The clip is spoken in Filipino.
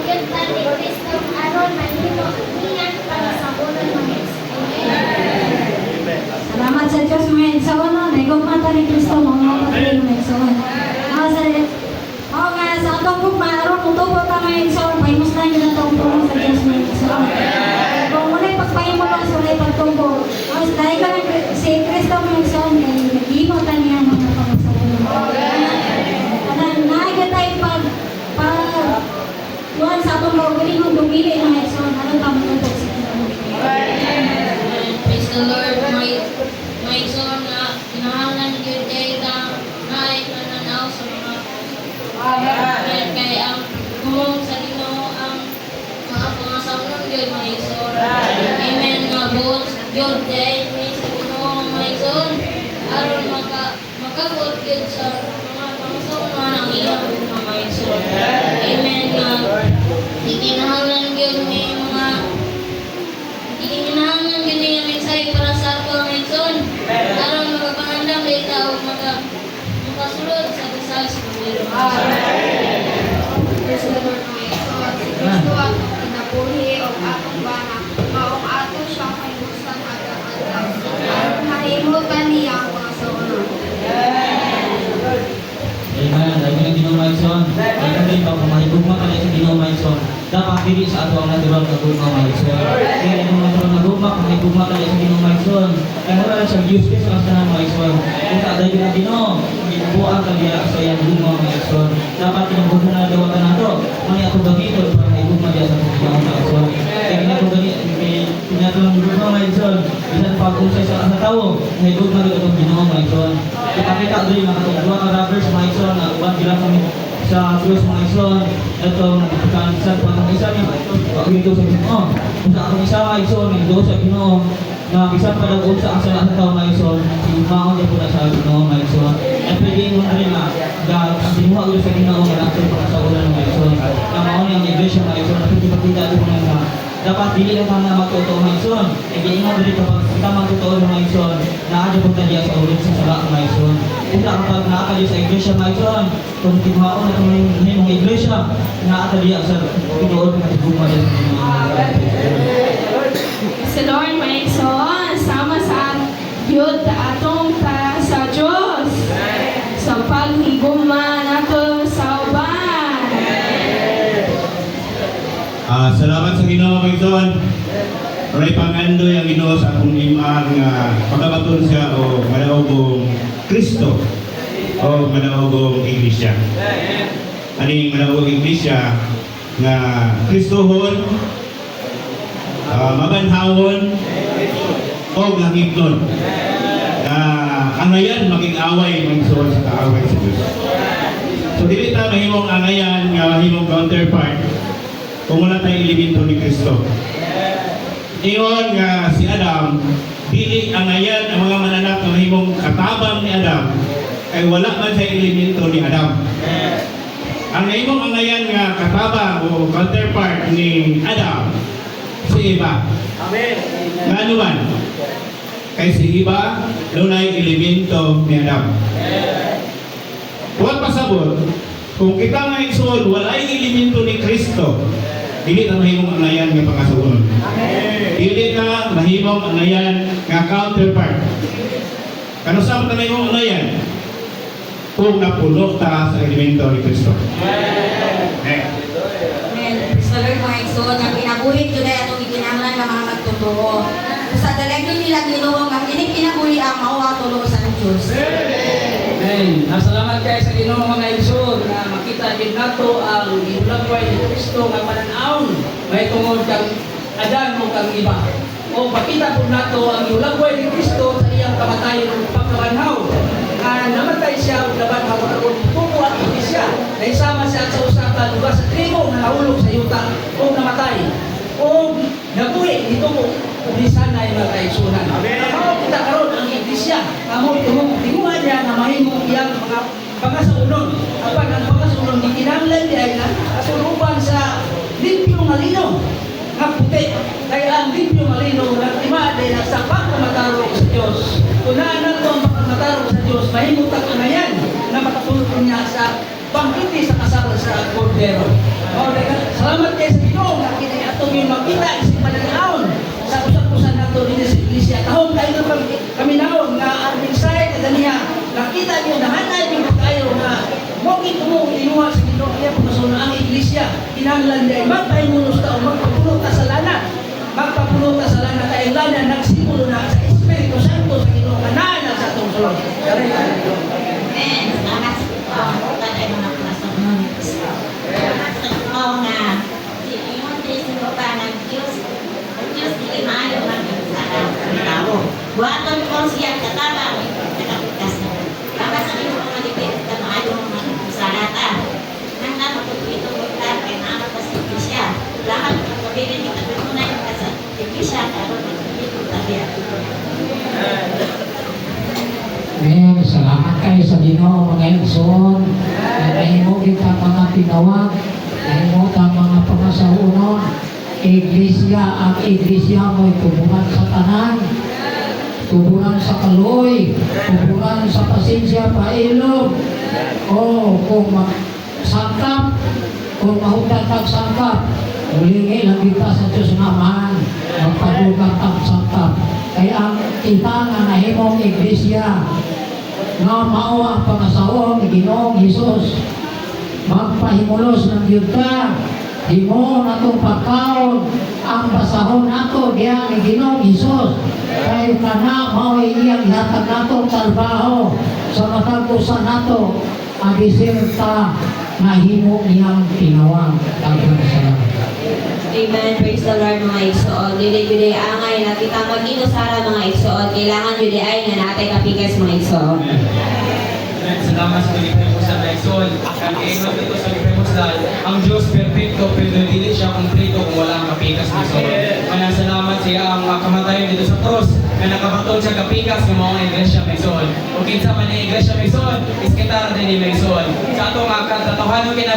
yun ta ni Kristo aron mahimo niya para sa ulo mga Salamat sa Diyos mga igsoon no. Naigugmata ni Kristo mga kapatid mga igsoon. Nga sa atong gugma aron tutubo ta mga igsoon pahimuslan gyud atong pulong sa Diyos mga igsoon. Kung muna'y pagpahimo lang sa ulay pagtubo, mas dahil ka si Kristo mga igsoon kay nag-imo ta niya mga pagsaulong. Naagad tayo Tuhan sa atong gawin mong dumili ng igsoon aron ta matutok sa Praise the Lord, my son na kinahanglan gyud kay ta naay nananaw sa mga kay ang gumong sa Ginoo ang mga pangasawnon gyud my son. Amen nga buot gyud kay may sa Ginoo my son aron makabuot gyud sa mga pangasawnon ang iyang mga my son. Amen nga kinahanglan gyud ni mga Ikinahanglan yun niya mensahe para sa ato ang igsoon. Aron magpangandam dito o makasulod sa dasal sa Panginoon. Praise the Lord mga igsoon. Si Kristo atong kinabuhi o atong banak. Maong ato siya kay Musan aga-aga. Aron mahimutan niya ang mga saunon. Amen. Dahil ng Ginoo Maison, ay kami pa mahigugma ka sa Ginoo Maison. Dapat dili sa ato ang natural na gugma Maison. Kaya yung natural na gugma, mahigugma ka sa Ginoo Maison. Kaya wala sa Diyos ka sa kasanan Maison. Kung sa dahil ng Ginoo, gibuang ka diya sa iyang gugma Maison. Dapat tinugod na dawatan nato. Mani ako gabito para mahigugma diya sa Ginoo Maison. Kaya pinatulang gugma Maison. Bisan pag-usay sa tao, mahigugma dito ang Ginoo Maison. Kita doon yung nakatungguwa ka rappers mga ison na uban bilang kami sa Diyos mga ison. Ito, nagpagkanisan pa ng isa niya mga ison. Pag-ito sa Ginoo. Kung sa akong isa mga ison, nagdo sa Ginoo. Na bisan pa nag-uon sa asa na tao mga ison. Sinumaon niya po na sa Ginoo mga ison. At pwede mo na rin na ang sinuha ulo sa Ginoo na lang sa ulan mga ison. Na maon yung iglesia mga ison. At hindi pagkita ito mga dapat dili lang na magtotoo mga ison. E giingon diri kapag kita magtotoo mga ison, naadyo po tayo sa ulit sa sala mga ison. Kita kapag naakali sa iglesia mga ison, kung tinuhaon na itong mga iglesia, naakali sa pinuod na katibuma din Si Lord mga igsoon, sama sa yun atong ta sa Diyos sa paghiguma nato sa uban. Salamat sa Ginoo Maison. Ray pangandoy ang Ginoo sa akong imang pagkabaton siya o madaogong Kristo o madaogong Iglesia. Aning madaogong Iglesia nga Kristohon, mabanhawon o langibnon. Angayan maging away magsuon sa kaaway sa Diyos. So dili ta mahimong angayan nga mahimong counterpart kung wala tayong elemento ni Kristo. Iyon nga si Adam, dili angayan ang mga mananap na mahimong katabang ni Adam, kay wala man sa elemento ni Adam. Ang mahimong angayan nga katabang o counterpart ni Adam, si Eva. Amen. Nga ano man? Kay si Eva, lunay elemento ni Adam. Huwag pasabot, kung kita nga igsoon, walay elemento ni Kristo, dili na mahimong angayan nga pangasuon. Dili na mahimong angayan nga counterpart. Kano sa na mahimong angayan? Kung napuno ta sa elemento ni Kristo. Amen. Praise the Lord mga igsoon, ang pinabuhi ko dahil atong ikinahanglan ng mga magtotoo. Sa dalagyo nila Ginoo nga kini kinabuhi ang mauwa tulo sa Diyos. Amen. Salamat kayo sa Ginoo mga igsoon na makita din nato ang gihulagway ni Kristo nga pananaon may tungod kang Adan o kang iba. O pakita po nato ang gihulagway ni Kristo sa iyang kamatayon ug pagkabanhaw. Namatay siya ug nabanhaw aron tubo at siya. Naisama siya sa usa ka lugar sa tribo na nahulog sa yuta o namatay. O nabuhi dito mo di sana ay magkaigsunan. Mao kita karon ang iglesia. Amo tinguhan niya na mahimong iyang mga pangasaunon. Apan ang pangasaunon di kinahanglan di ay nasuluban sa limpyo nga lino nga puti. Kaya ang limpyo nga lino nga ima ay nasa pagkamatarong sa Dios. Unahan nato ang pagkamatarong sa Dios, mahimong tagunayan na makatulog niya sa pangkiti sa kasal sa Cordero. O Salamat kayo sa Ginoo nga kini atong yung makita isip pananaon sa usap-usan nato dinhi sa iglesia. Tahong kayo kami naon nga ang mensahe kada niya nakita niyo nahanay niyo kayo nga mo mo inuha sa Ginoo kaya pagkasunod ang iglesia kinahanglan day magpahimulos ta o magpapuno ta sa lana. Magpapuno ta sa lana kay lana nagsimulo na sa Espiritu Santo sa Ginoo nga naa na sa atong sulod. Kare Amen. Salamat sa pagkakutan ay mga panasunod. Salamat sa tao nga si Ingon Tracy Ropa ng Diyos. Ang Diyos di maayo ng sana sa tao. Buhaton ko siya katama nakapagkas na. Salamat sa Ingon mga lipid na maayo ng sana ta. Nang napatutuitong kita kay naamag ka sa iglesia. Lahat ng kabirin kita tunay ka sa iglesia karoon ng itong tabiya. Amen. Salamat kayo sa Ginoo mga igsoon. Nahimo kita mga tinawag, nahimo ta mga pangasaunon. Iglesia, ang iglesia mo'y tuburan sa tanan, tuburan sa kaloy, tuburan sa pasensya, pailog. O kung sangkap, kung mahutan pagsangkap, mulingi lang kita sa Diyos naman, magpadugang pagsangkap. Kaya ang kita nga nahimong iglesia, nga mao ang pangasawong ni Ginoong Hesus, magpahimulos ng yuta, himo natong pagkaon, ang basahon nato diya ni Ginoong Hesus. Kaya kana mao iyang ihatag natong trabaho sa matag-usan nato, agisir ta na himo niyang tinawag. Daghang salamat. Amen. Praise the Lord mga igsoon. Dili angay na kita mag-inusara mga igsoon. Kailangan yun ay nga natay kapigas mga igsoon. Salamat sa Pilipinas sa Naison. Ang iingat ito sa Pilipinas ang Diyos perfecto, pero dili siya kompleto kung wala ang kapikas ng Naison. Manang salamat siya ang kamatayon dito sa cross na nakabaton sa kapikas ng mga iglesia Naison. Kung kinsa man ang iglesia Naison, is kita rin ni Naison. Sa atong katatawanon